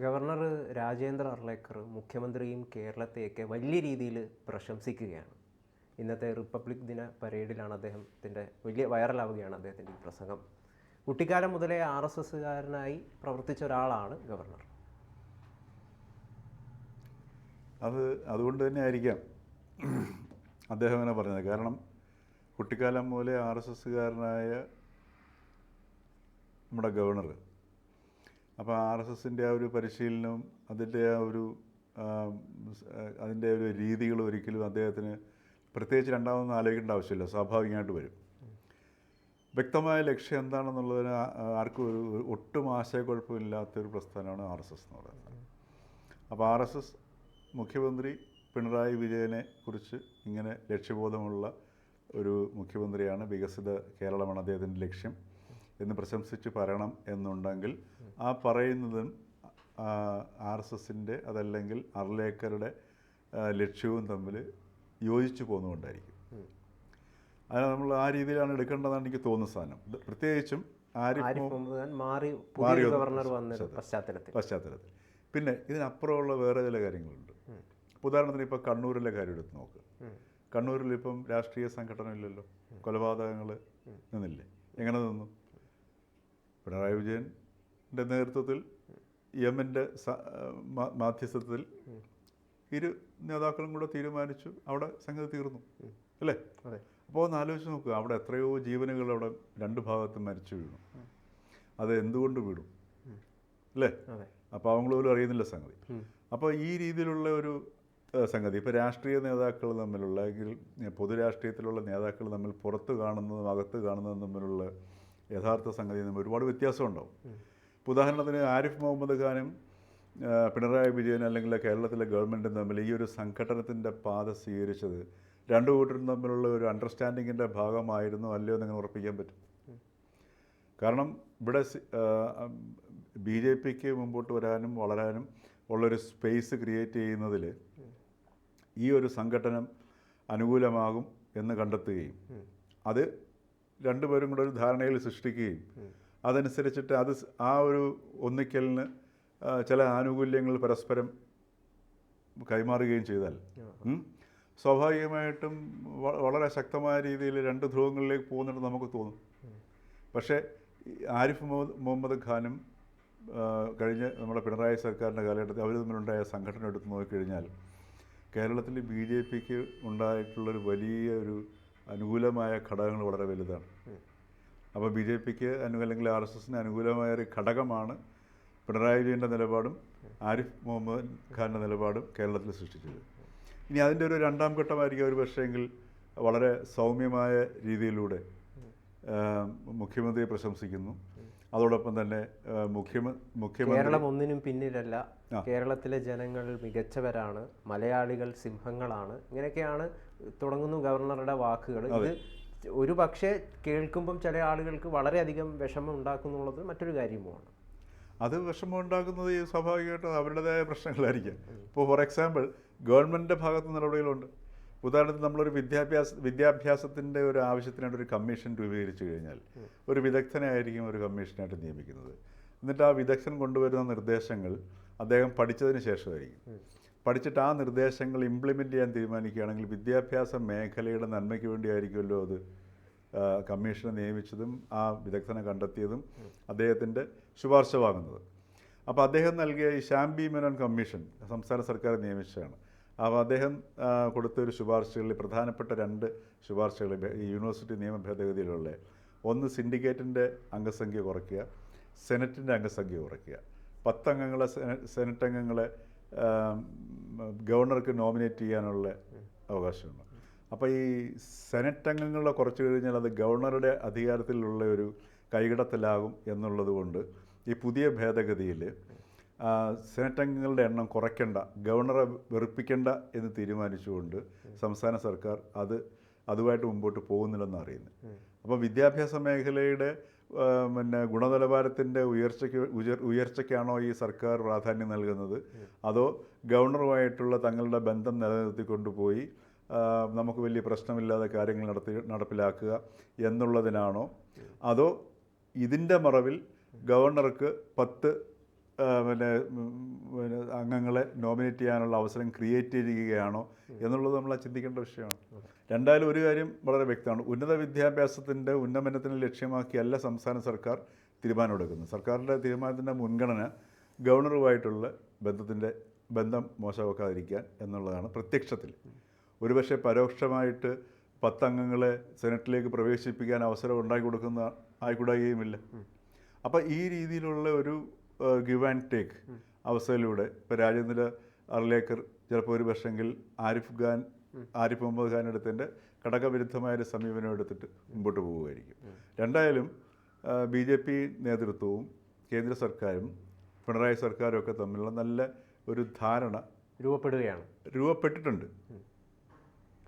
Governor Rajendra Arlekar മുഖ്യമന്ത്രിയും കേരളത്തെയൊക്കെ വലിയ രീതിയിൽ പ്രശംസിക്കുകയാണ്. ഇന്നത്തെ റിപ്പബ്ലിക് ദിന പരേഡിലാണ് അദ്ദേഹത്തിൻ്റെ വലിയ വൈറലാവുകയാണ് അദ്ദേഹത്തിൻ്റെ ഈ പ്രസംഗം. കുട്ടിക്കാലം മുതലേ RSSകാരനായി പ്രവർത്തിച്ച ഒരാളാണ് ഗവർണർ. അതുകൊണ്ട് തന്നെ ആയിരിക്കാം അദ്ദേഹം അങ്ങനെ പറഞ്ഞത്. കാരണം കുട്ടിക്കാലം മുതലേ RSSകാരനായ നമ്മുടെ ഗവർണർ, അപ്പോൾ RSSൻ്റെ ആ ഒരു പരിശീലനവും അതിൻ്റെ ഒരു രീതികളും ഒരിക്കലും അദ്ദേഹത്തിന് പ്രത്യേകിച്ച് രണ്ടാമതൊന്നും ആലോചിക്കേണ്ട ആവശ്യമില്ല, സ്വാഭാവികമായിട്ട് വരും. വ്യക്തമായ ലക്ഷ്യം എന്താണെന്നുള്ളതിന് ആർക്കും ഒട്ടും ആശയക്കുഴപ്പമില്ലാത്തൊരു പ്രസ്ഥാനമാണ് RSS എന്ന് പറയുന്നത്. അപ്പോൾ RSS മുഖ്യമന്ത്രി പിണറായി വിജയനെ കുറിച്ച് ഇങ്ങനെ ലക്ഷ്യബോധമുള്ള ഒരു മുഖ്യമന്ത്രിയാണ്, വികസിത കേരളമാണ് അദ്ദേഹത്തിൻ്റെ ലക്ഷ്യം എന്ന് പ്രശംസിച്ച് പറയണം എന്നുണ്ടെങ്കിൽ ആ പറയുന്നതും RSSൻ്റെ അതല്ലെങ്കിൽ അർലേക്കറുടെ ലക്ഷ്യവും തമ്മിൽ യോജിച്ചു പോകുന്നതുകൊണ്ടായിരിക്കും. അതിനെ നമ്മൾ ആ രീതിയിലാണ് എടുക്കേണ്ടതാണ് എനിക്ക് തോന്നുന്ന സാധനം. പ്രത്യേകിച്ചും പശ്ചാത്തലത്തിൽ. പിന്നെ ഇതിനപ്പുറമുള്ള വേറെ ചില കാര്യങ്ങളുണ്ട്. ഉദാഹരണത്തിന് ഇപ്പോൾ കണ്ണൂരിലെ കാര്യം എടുത്ത് നോക്ക്. കണ്ണൂരിൽ ഇപ്പം രാഷ്ട്രീയ സംഘടന ഇല്ലല്ലോ, കൊലപാതകങ്ങൾ നിന്നില്ലേ? എങ്ങനെ നിന്നു? പിണറായി വിജയൻ്റെ നേതൃത്വത്തിൽ എമ്മിൻ്റെ മാധ്യസ്ഥത്തിൽ ഇരു നേതാക്കളും കൂടെ തീരുമാനിച്ചു, അവിടെ സംഗതി തീർന്നു അല്ലേ? അപ്പോൾ ഒന്ന് ആലോചിച്ച് നോക്കുക, അവിടെ എത്രയോ ജീവനുകൾ അവിടെ രണ്ട് ഭാഗത്തും മരിച്ചു വീണു. അത് എന്തുകൊണ്ട് വീണു അല്ലേ? അപ്പോൾ അവങ്ങൾ പോലും അറിയുന്നില്ല സംഗതി. അപ്പോൾ ഈ രീതിയിലുള്ള ഒരു സംഗതി ഇപ്പോൾ രാഷ്ട്രീയ നേതാക്കൾ തമ്മിലുള്ള, അല്ലെങ്കിൽ പൊതുരാഷ്ട്രീയത്തിലുള്ള നേതാക്കൾ തമ്മിൽ പുറത്ത് കാണുന്നതും അകത്ത് കാണുന്നതും തമ്മിലുള്ള യഥാർത്ഥ സംഗതി തമ്മിൽ ഒരുപാട് വ്യത്യാസമുണ്ടാവും. ഇപ്പോൾ ഉദാഹരണത്തിന് ആരിഫ് മുഹമ്മദ് ഖാനും പിണറായി വിജയൻ അല്ലെങ്കിൽ കേരളത്തിലെ ഗവൺമെൻറ്റും തമ്മിൽ ഈ ഒരു സംഘടനത്തിൻ്റെ പാത സ്വീകരിച്ചത് രണ്ടു കൂട്ടരും തമ്മിലുള്ള ഒരു അണ്ടർസ്റ്റാൻഡിങ്ങിൻ്റെ ഭാഗമായിരുന്നു അല്ലയോ എന്നങ്ങനെ ഉറപ്പിക്കാൻ പറ്റും. കാരണം ഇവിടെ BJPക്ക് മുമ്പോട്ട് വരാനും വളരാനും ഉള്ളൊരു സ്പേസ് ക്രിയേറ്റ് ചെയ്യുന്നതിൽ ഈ ഒരു സംഘടനം അനുകൂലമാകും എന്ന് കണ്ടെത്തുകയും അത് രണ്ടുപേരും കൂടെ ഒരു ധാരണയിൽ സൃഷ്ടിക്കുകയും അതനുസരിച്ചിട്ട് ആ ഒരു ഒന്നിക്കലിന് ചില ആനുകൂല്യങ്ങൾ പരസ്പരം കൈമാറുകയും ചെയ്താൽ സ്വാഭാവികമായിട്ടും വളരെ ശക്തമായ രീതിയിൽ രണ്ട് ധ്രുവങ്ങളിലേക്ക് പോകുന്നുണ്ട് നമുക്ക് തോന്നും. പക്ഷേ ആരിഫ് മുഹമ്മദ് ഖാനും കഴിഞ്ഞ നമ്മുടെ പിണറായി സർക്കാരിൻ്റെ കാലഘട്ടത്തിൽ അവർ തമ്മിലുണ്ടായ സംഘടന എടുത്ത് നോക്കിക്കഴിഞ്ഞാൽ കേരളത്തിൽ BJPക്ക് ഉണ്ടായിട്ടുള്ളൊരു വലിയ ഒരു അനുകൂലമായ ഘടകങ്ങൾ വളരെ വലുതാണ്. അപ്പോൾ BJPക്ക് അല്ലെങ്കിൽ RSSന് അനുകൂലമായ ഒരു ഘടകമാണ് പിണറായി വിജയൻ്റെ നിലപാടും ആരിഫ് മുഹമ്മദ് ഖാൻ്റെ നിലപാടും കേരളത്തിൽ സൃഷ്ടിച്ചത്. ഇനി അതിൻ്റെ ഒരു രണ്ടാം ഘട്ടമായിരിക്കും ഒരു പക്ഷേങ്കിൽ വളരെ സൗമ്യമായ രീതിയിലൂടെ മുഖ്യമന്ത്രിയെ പ്രശംസിക്കുന്നു. അതോടൊപ്പം തന്നെ മുഖ്യമന്ത്രി കേരളം ഒന്നിനും പിന്നിലല്ല, കേരളത്തിലെ ജനങ്ങൾ മികച്ചവരാണ്, മലയാളികൾ സിംഹങ്ങളാണ്, ഇങ്ങനെയൊക്കെയാണ് തുടങ്ങുന്നു ഗവർണറുടെ വാക്കുകൾ. ഇത് ഒരു പക്ഷേ കേൾക്കുമ്പം ചില ആളുകൾക്ക് വളരെയധികം വിഷമം ഉണ്ടാക്കുന്നുള്ളത് മറ്റൊരു കാര്യവുമാണ്. അത് വിഷമം ഉണ്ടാക്കുന്നത് സ്വാഭാവികമായിട്ടും അവരുടേതായ പ്രശ്നങ്ങളായിരിക്കാം. ഇപ്പോൾ ഫോർ എക്സാമ്പിൾ ഗവൺമെൻറ്റിൻ്റെ ഭാഗത്ത് നടപടികളുണ്ട്. ഉദാഹരണത്തിന് നമ്മളൊരു വിദ്യാഭ്യാസത്തിൻ്റെ ഒരു ആവശ്യത്തിനായിട്ട് ഒരു കമ്മീഷൻ രൂപീകരിച്ചു കഴിഞ്ഞാൽ ഒരു വിദഗ്ധനായിരിക്കും ഒരു കമ്മീഷനായിട്ട് നിയമിക്കുന്നത്. എന്നിട്ട് ആ വിദഗ്ധൻ കൊണ്ടുവരുന്ന നിർദ്ദേശങ്ങൾ അദ്ദേഹം പഠിച്ചതിന് ശേഷമായിരിക്കും. പഠിച്ചിട്ട് ആ നിർദ്ദേശങ്ങൾ ഇംപ്ലിമെൻ്റ് ചെയ്യാൻ തീരുമാനിക്കുകയാണെങ്കിൽ വിദ്യാഭ്യാസ മേഖലയുടെ നന്മയ്ക്ക് വേണ്ടിയായിരിക്കുമല്ലോ അത് കമ്മീഷനെ നിയമിച്ചതും ആ വിദഗ്ധനെ കണ്ടെത്തിയതും അദ്ദേഹത്തിൻ്റെ ശുപാർശ വാങ്ങുന്നത്. അപ്പോൾ അദ്ദേഹം നൽകിയ ഈ ശ്യാം മേനോൻ കമ്മീഷൻ സംസ്ഥാന സർക്കാർ നിയമിച്ചതാണ്. അപ്പോൾ അദ്ദേഹം കൊടുത്തൊരു ശുപാർശകളിൽ പ്രധാനപ്പെട്ട 2 ശുപാർശകൾ ഈ യൂണിവേഴ്സിറ്റി നിയമ ഭേദഗതിയിലുള്ള ഒന്ന്, സിൻഡിക്കേറ്റിൻ്റെ അംഗസംഖ്യ കുറയ്ക്കുക, സെനറ്റിൻ്റെ അംഗസംഖ്യ കുറയ്ക്കുക. 10 അംഗങ്ങളെ സെനറ്റ് അംഗങ്ങളെ ഗവർണർക്ക് നോമിനേറ്റ് ചെയ്യാനുള്ള അവകാശമുണ്ട്. അപ്പോൾ ഈ സെനറ്റ് അംഗങ്ങളെ കുറച്ച് കഴിഞ്ഞാൽ അത് ഗവർണറുടെ അധികാരത്തിലുള്ള ഒരു കൈകടത്തലാകും എന്നുള്ളത് കൊണ്ട് ഈ പുതിയ ഭേദഗതിയിൽ സെനറ്റ് അംഗങ്ങളുടെ എണ്ണം കുറയ്ക്കേണ്ട, ഗവർണറെ വെറുപ്പിക്കേണ്ട എന്ന് തീരുമാനിച്ചുകൊണ്ട് സംസ്ഥാന സർക്കാർ അതുമായിട്ട് മുമ്പോട്ട് പോകുന്നില്ലെന്ന് അറിയുന്നത്. അപ്പോൾ വിദ്യാഭ്യാസ മേഖലയുടെ ഗുണനിലവാരത്തിൻ്റെ ഉയർച്ചയ്ക്കാണോ ഈ സർക്കാർ പ്രാധാന്യം നൽകുന്നത്, അതോ ഗവർണറുമായിട്ടുള്ള തങ്ങളുടെ ബന്ധം നിലനിർത്തിക്കൊണ്ടുപോയി നമുക്ക് വലിയ പ്രശ്നമില്ലാതെ കാര്യങ്ങൾ നടപ്പിലാക്കുക എന്നുള്ളതിനാണോ, അതോ ഇതിൻ്റെ മറവിൽ ഗവർണർക്ക് 10 പിന്നെ അംഗങ്ങളെ നോമിനേറ്റ് ചെയ്യാനുള്ള അവസരം ക്രിയേറ്റ് ചെയ്യുകയാണോ എന്നുള്ളത് നമ്മൾ ചിന്തിക്കേണ്ട വിഷയമാണ്. രണ്ടായാലും ഒരു കാര്യം വളരെ വ്യക്തമാണ്, ഉന്നത വിദ്യാഭ്യാസത്തിൻ്റെ ഉന്നമനത്തിന് ലക്ഷ്യമാക്കിയല്ല സംസ്ഥാന സർക്കാർ തീരുമാനമെടുക്കുന്നത്. സർക്കാരിൻ്റെ തീരുമാനത്തിൻ്റെ മുൻഗണന ഗവർണറുമായിട്ടുള്ള ബന്ധം മോശമാക്കാതിരിക്കാൻ എന്നുള്ളതാണ് പ്രത്യക്ഷത്തിൽ. ഒരുപക്ഷെ പരോക്ഷമായിട്ട് 10 അംഗങ്ങളെ സെനറ്റിലേക്ക് പ്രവേശിപ്പിക്കാൻ അവസരം ഉണ്ടാക്കി കൊടുക്കുന്ന ആയിക്കൂടാകുകയുമില്ല. അപ്പോൾ ഈ രീതിയിലുള്ള ഒരു ഗിവ് ആൻഡ് ടേക്ക് അവസ്ഥയിലൂടെ ഇപ്പോൾ രാജേന്ദ്ര അർലേക്കർ ചിലപ്പോൾ ഒരു പക്ഷെങ്കിൽ ആരിഫ് മുഹമ്മദ് ഖാൻ എടുത്തതിൻ്റെ ഘടകവിരുദ്ധമായൊരു സമീപനം എടുത്തിട്ട് മുമ്പോട്ട് പോവുമായിരിക്കും. രണ്ടായാലും BJP നേതൃത്വവും കേന്ദ്ര സർക്കാരും പിണറായി സർക്കാരും ഒക്കെ തമ്മിലുള്ള നല്ല ഒരു ധാരണ രൂപപ്പെട്ടിട്ടുണ്ട്.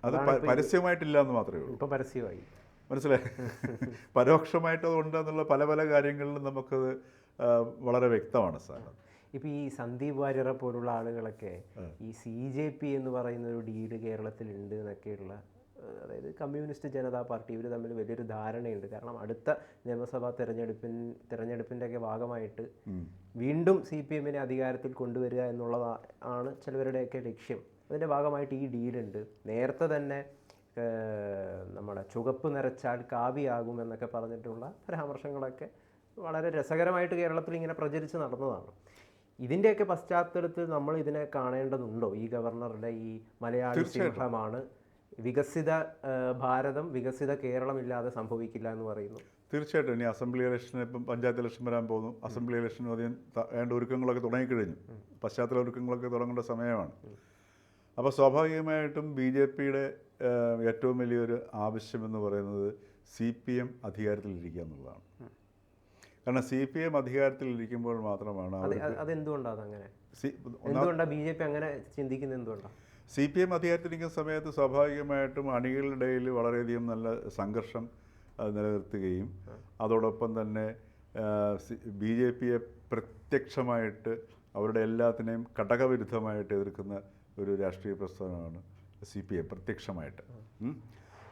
അത് പരസ്യമായിട്ടില്ല എന്ന് മാത്രമേ ഉള്ളൂ. ഇപ്പോൾ പരസ്യമായി മനസ്സിലായി. പരോക്ഷമായിട്ട് അതുണ്ടെന്നുള്ള പല പല കാര്യങ്ങളിലും നമുക്കത് വളരെ വ്യക്തമാണ് സാർ. ഇപ്പോൾ ഈ സന്ദീപ് വാര്യറെ പോലുള്ള ആളുകളൊക്കെ ഈ CJP എന്ന് പറയുന്ന ഒരു ഡീല് കേരളത്തിലുണ്ട് എന്നൊക്കെയുള്ള, അതായത് കമ്മ്യൂണിസ്റ്റ് ജനതാ പാർട്ടി, ഇവർ തമ്മിൽ വലിയൊരു ധാരണയുണ്ട്. കാരണം അടുത്ത നിയമസഭാ തെരഞ്ഞെടുപ്പിൻ്റെയൊക്കെ ഭാഗമായിട്ട് വീണ്ടും CPM-നെ അധികാരത്തിൽ കൊണ്ടുവരിക എന്നുള്ളതാണ് ചിലവരുടെയൊക്കെ ലക്ഷ്യം. അതിൻ്റെ ഭാഗമായിട്ട് ഈ ഡീലുണ്ട്. നേരത്തെ തന്നെ നമ്മുടെ ചുവപ്പ് നിറച്ചാൽ കാവിയാകും എന്നൊക്കെ പറഞ്ഞിട്ടുള്ള പരാമർശങ്ങളൊക്കെ വളരെ രസകരമായിട്ട് കേരളത്തിൽ ഇങ്ങനെ പ്രചരിച്ച് നടന്നതാണ്. ഇതിൻ്റെയൊക്കെ പശ്ചാത്തലത്തിൽ നമ്മൾ ഇതിനെ കാണേണ്ടതുണ്ടോ? ഈ ഗവർണറുടെ ഈ മലയാളി സിംഹമാണ്, വികസിത ഭാരതം വികസിത കേരളം ഇല്ലാതെ സംഭവിക്കില്ല എന്ന് പറയുന്നു. തീർച്ചയായിട്ടും. ഇനി അസംബ്ലി ഇലക്ഷന് ഇപ്പം പഞ്ചായത്ത് ഇലക്ഷൻ വരാൻ പോകുന്നു. അസംബ്ലി ഇലക്ഷന് അധികം വേണ്ട ഒരുക്കങ്ങളൊക്കെ തുടങ്ങിക്കഴിഞ്ഞു. പശ്ചാത്തല ഒരുക്കങ്ങളൊക്കെ തുടങ്ങേണ്ട സമയമാണ്. അപ്പോൾ സ്വാഭാവികമായിട്ടും BJP-യുടെ ഏറ്റവും വലിയൊരു ആവശ്യമെന്ന് പറയുന്നത് CPM അധികാരത്തിലിരിക്കുക എന്നുള്ളതാണ്. കാരണം CPM അധികാരത്തിലിരിക്കുമ്പോൾ മാത്രമാണ് അതെന്തുകൊണ്ടാണ് അങ്ങനെ? എന്തുകൊണ്ടാണ് BJP അങ്ങനെ ചിന്തിക്കുന്നത്? എന്തുകൊണ്ടാണ് CPM അധികാരത്തിലിരിക്കുന്ന സമയത്ത് സ്വാഭാവികമായിട്ടും അണികളുടെ ഇടയിൽ വളരെയധികം നല്ല സംഘർഷം നിലനിർത്തുകയും അതോടൊപ്പം തന്നെ BJP-യെ പ്രത്യക്ഷമായിട്ട് അവരുടെ എല്ലാത്തിനെയും ഘടകവിരുദ്ധമായിട്ട് എതിർക്കുന്ന ഒരു രാഷ്ട്രീയ പ്രസ്ഥാനമാണ് CPM പ്രത്യക്ഷമായിട്ട്.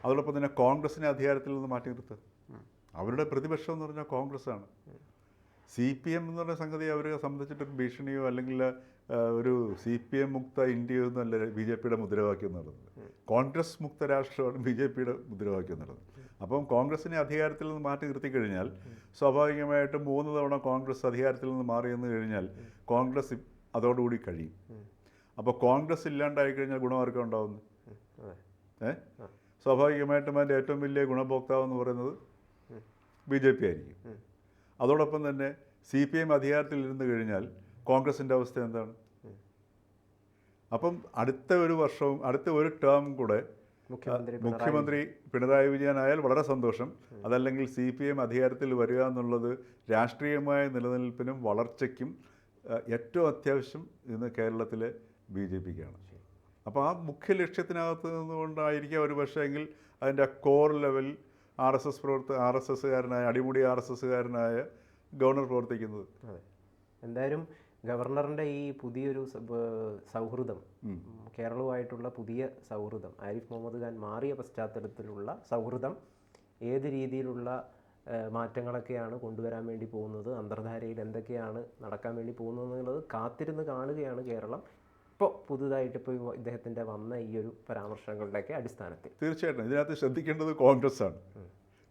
അതോടൊപ്പം തന്നെ കോൺഗ്രസിനെ അധികാരത്തിൽ നിന്ന് മാറ്റി നിർത്തുക. അവരുടെ പ്രതിപക്ഷം എന്ന് പറഞ്ഞാൽ കോൺഗ്രസ്സാണ്. CPM എന്ന് പറഞ്ഞ സംഗതി അവരെ സംബന്ധിച്ചിട്ടൊരു ഭീഷണിയോ അല്ലെങ്കിൽ ഒരു CPM മുക്ത ഇന്ത്യയോ എന്നല്ല BJP-യുടെ മുദ്രാവാക്യം എന്നുള്ളത്. കോൺഗ്രസ് മുക്ത രാഷ്ട്രമാണ് BJP-യുടെ മുദ്രാവാക്യം എന്നുള്ളത്. അപ്പം കോൺഗ്രസിനെ അധികാരത്തിൽ നിന്ന് മാറ്റി നിർത്തിക്കഴിഞ്ഞാൽ സ്വാഭാവികമായിട്ടും 3 തവണ കോൺഗ്രസ് അധികാരത്തിൽ നിന്ന് മാറിയെന്ന് കഴിഞ്ഞാൽ കോൺഗ്രസ് അതോടുകൂടി കഴിയും. അപ്പോൾ കോൺഗ്രസ് ഇല്ലാണ്ടായി കഴിഞ്ഞാൽ ഗുണം ആർക്കാണ് ഉണ്ടാവുന്നത്? സ്വാഭാവികമായിട്ടും അതിൻ്റെ ഏറ്റവും വലിയ ഗുണഭോക്താവ് എന്ന് പറയുന്നത് BJP ആയിരിക്കും. അതോടൊപ്പം തന്നെ CPM അധികാരത്തിൽ ഇരുന്ന് കഴിഞ്ഞാൽ കോൺഗ്രസിൻ്റെ അവസ്ഥ എന്താണ്? അപ്പം അടുത്ത ഒരു വർഷവും അടുത്ത ഒരു ടേം കൂടെ മുഖ്യമന്ത്രി പിണറായി വിജയനായാൽ വളരെ സന്തോഷം. അതല്ലെങ്കിൽ CPM അധികാരത്തിൽ വരിക എന്നുള്ളത് രാഷ്ട്രീയമായ നിലനിൽപ്പിനും വളർച്ചയ്ക്കും ഏറ്റവും അത്യാവശ്യം ഇന്ന് കേരളത്തിലെ BJP-ക്കാണ്. അപ്പോൾ ആ മുഖ്യ ലക്ഷ്യത്തിനകത്ത് നിന്നുകൊണ്ടായിരിക്കും ഒരു പക്ഷേ എങ്കിൽ അതിൻ്റെ കോർ ലെവൽ RSSകാരനായ അടിമുടി RSSകാരനായ ഗവർണർ പ്രവർത്തിക്കുന്നത്. എന്തായാലും ഗവർണറിൻ്റെ ഈ പുതിയൊരു സൗഹൃദം, കേരളവുമായിട്ടുള്ള പുതിയ സൗഹൃദം, ആരിഫ് മുഹമ്മദ് ഖാൻ മാറിയ പശ്ചാത്തലത്തിലുള്ള സൗഹൃദം ഏത് രീതിയിലുള്ള മാറ്റങ്ങളൊക്കെയാണ് കൊണ്ടുവരാൻ വേണ്ടി പോകുന്നത്, അന്തർധാരയിൽ എന്തൊക്കെയാണ് നടക്കാൻ വേണ്ടി പോകുന്നത് എന്നുള്ളത് കാത്തിരുന്ന് കാണുകയാണ് കേരളം. ഇപ്പോൾ പുതുതായിട്ട് ഇപ്പോൾ ഇദ്ദേഹത്തിൻ്റെ വന്ന ഈ ഒരു പരാമർശങ്ങളുടെയൊക്കെ അടിസ്ഥാനത്തിൽ തീർച്ചയായിട്ടും ഇതിനകത്ത് ശ്രദ്ധിക്കേണ്ടത്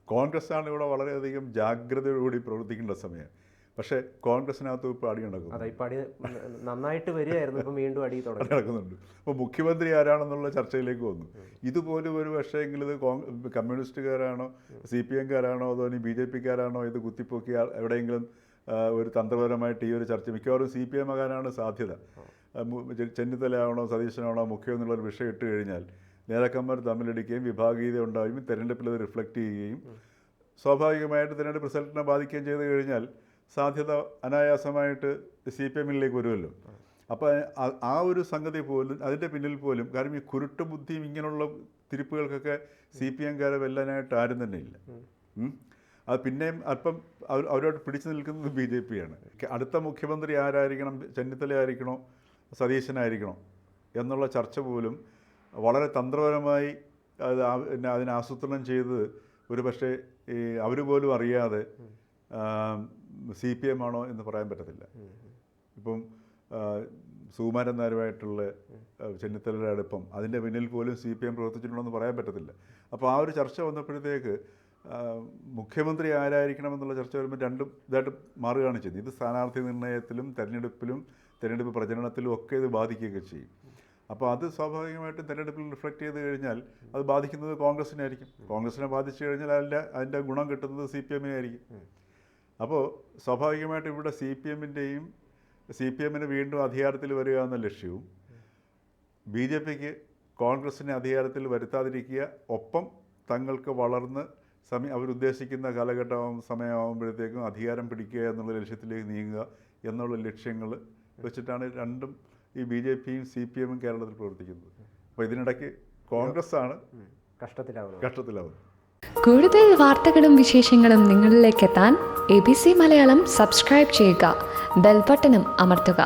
കോൺഗ്രസ്സാണ് ഇവിടെ വളരെയധികം ജാഗ്രതയോടുകൂടി പ്രവർത്തിക്കേണ്ട സമയം. പക്ഷേ കോൺഗ്രസിനകത്ത് ഇപ്പോൾ അടി നടക്കുന്നു. അതെ, ഇപ്പോൾ അടി നന്നായിട്ട് വരികയായിരുന്നു, ഇപ്പം വീണ്ടും അടി നടക്കുന്നുണ്ട്. അപ്പോൾ മുഖ്യമന്ത്രി ആരാണെന്നുള്ള ചർച്ചയിലേക്ക് വന്നു. ഇതുപോലും ഒരു പക്ഷേ എങ്കിൽ ഇത് കമ്മ്യൂണിസ്റ്റുകാരാണോ CPM-കാരാണോ അതോ ഇനി BJP-ക്കാരാണോ ഇത് കുത്തിപ്പൊക്കി എവിടെയെങ്കിലും ഒരു തന്ത്രപരമായിട്ട് ഈ ഒരു ചർച്ച മിക്കവാറും CPM ആകാനാണ് സാധ്യത. ചെന്നിത്തലയാവണോ സതീശനാവണോ മുഖ്യം എന്നുള്ളൊരു വിഷയം ഇട്ട് കഴിഞ്ഞാൽ നേതാക്കന്മാർ തമ്മിലടിക്കുകയും വിഭാഗീയത ഉണ്ടാവുകയും തെരഞ്ഞെടുപ്പിൽ അത് റിഫ്ലക്റ്റ് ചെയ്യുകയും സ്വാഭാവികമായിട്ട് തെരഞ്ഞെടുപ്പ് റിസൾട്ടിനെ ബാധിക്കുകയും ചെയ്ത് കഴിഞ്ഞാൽ സാധ്യത അനായാസമായിട്ട് CPM-ലേക്ക് വരുമല്ലോ. അപ്പോൾ ആ ഒരു സംഗതി പോലും അതിൻ്റെ പിന്നിൽ പോലും, കാരണം ഈ കുരുട്ട് ബുദ്ധിയും ഇങ്ങനെയുള്ള തിരിപ്പുകൾക്കൊക്കെ CPM-കാരെ വെല്ലാനായിട്ട് ആരും തന്നെ ഇല്ല. അത് പിന്നെയും അല്പം അവരോട് പിടിച്ചു നിൽക്കുന്നത് BJP-യാണ്. അടുത്ത മുഖ്യമന്ത്രി ആരായിരിക്കണം, ചെന്നിത്തല ആയിരിക്കണോ സതീശനായിരിക്കണോ എന്നുള്ള ചർച്ച പോലും വളരെ തന്ത്രപരമായി അതിനെ ആസൂത്രണം ചെയ്ത് ഒരു പക്ഷേ അവർ പോലും അറിയാതെ CPM ആണോ എന്ന് പറയാൻ പറ്റത്തില്ല. ഇപ്പം സുകുമാരൻ നായരുമായിട്ടുള്ള ചെന്നിത്തലയുടെ അടുപ്പം, അതിൻ്റെ പിന്നിൽ പോലും CPM പ്രവർത്തിച്ചിട്ടുണ്ടെന്ന് പറയാൻ പറ്റത്തില്ല. അപ്പോൾ ആ ഒരു ചർച്ച വന്നപ്പോഴത്തേക്ക് മുഖ്യമന്ത്രി ആരായിരിക്കണമെന്നുള്ള ചർച്ച വരുമ്പോൾ രണ്ടും ഇതായിട്ട് മാറുകയാണ് ചെയ്യുന്നത്. ഇത് സ്ഥാനാർത്ഥി നിർണ്ണയത്തിലും തെരഞ്ഞെടുപ്പ് പ്രചരണത്തിലും ഒക്കെ ഇത് ബാധിക്കുകയൊക്കെ ചെയ്യും. അപ്പോൾ അത് സ്വാഭാവികമായിട്ടും തെരഞ്ഞെടുപ്പിൽ റിഫ്ലക്റ്റ് ചെയ്ത് കഴിഞ്ഞാൽ അത് ബാധിക്കുന്നത് കോൺഗ്രസിനായിരിക്കും. കോൺഗ്രസിനെ ബാധിച്ചു കഴിഞ്ഞാൽ അതിൻ്റെ ഗുണം കിട്ടുന്നത് CPM ആയിരിക്കും. അപ്പോൾ സ്വാഭാവികമായിട്ടും ഇവിടെ CPM വീണ്ടും അധികാരത്തിൽ വരിക എന്ന ലക്ഷ്യവും BJPക്ക് കോൺഗ്രസിനെ അധികാരത്തിൽ വരുത്താതിരിക്കുക, ഒപ്പം തങ്ങൾക്ക് വളർന്ന് അവരുദ്ദേശിക്കുന്ന സമയമാകുമ്പോഴത്തേക്കും അധികാരം പിടിക്കുക എന്നുള്ള ലക്ഷ്യത്തിലേക്ക് നീങ്ങുക എന്നുള്ള ലക്ഷ്യങ്ങൾ വെച്ചിട്ടാണ് രണ്ടും ഈ BJPയും CPM കേരളത്തിൽ പ്രവർത്തിക്കുന്നത്. അപ്പോൾ ഇതിനിടയ്ക്ക് കോൺഗ്രസ്സാണ് കഷ്ടത്തിലാവുന്നത്. കൂടുതൽ വാർത്തകളും വിശേഷങ്ങളും നിങ്ങളിലേക്ക് എത്താൻ ABC മലയാളം സബ്സ്ക്രൈബ് ചെയ്യുക, ബെൽ ബട്ടണും അമർത്തുക.